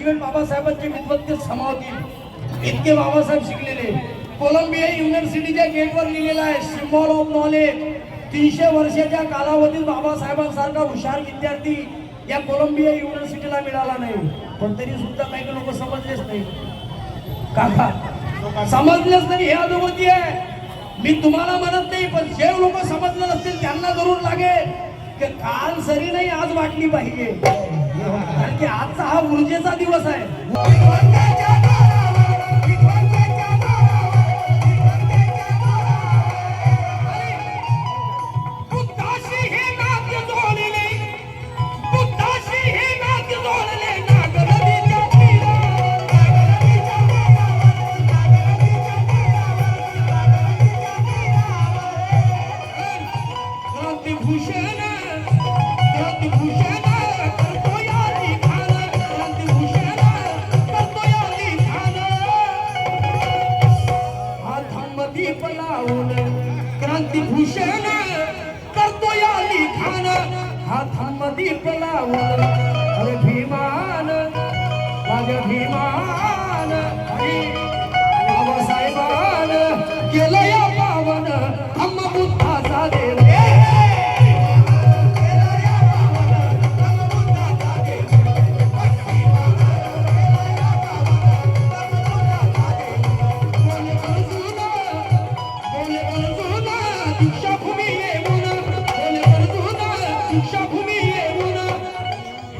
राजवेट बाबासाहेबांचे विद्वत्ते समावतील इतके बाबासाहेब शिकलेले. कोलंबिया युनिव्हर्सिटीच्या गेटवर लिहिलेलं आहे सिम्बॉल ऑफ नॉलेज. 300 वर्षाच्या कालावधीत बाबासाहेबांसारखा हुशार विद्यार्थी या कोलंबिया युनिव्हर्सिटीला मिळाला नाही. पण तरी सुद्धा काही लोक समजलेच नाही. काका समजलेच नाही हे अधोगती आहे. मी तुम्हाला म्हणत नाही, पण जे लोक समजले नसतील त्यांना जरूर लागेल की काल सरी नाही आज वाटली पाहिजे. कारण की आजचा हा ऊर्जेचा दिवस आहे. क्रांतिभूषण करतो या लिखाण हातामध्ये लावून. अरे भीमान माझ्या भीमान बाबासाहेबान केलं या पावन धम्म बुद्धाचा देव.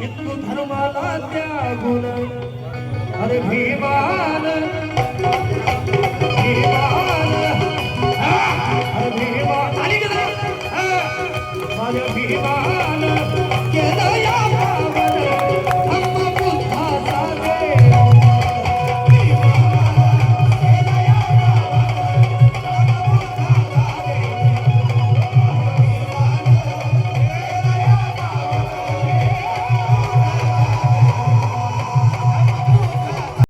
हिंदू धर्माला त्यागून अरे भीमान भीमान अरे भीमान माझ्या भीमान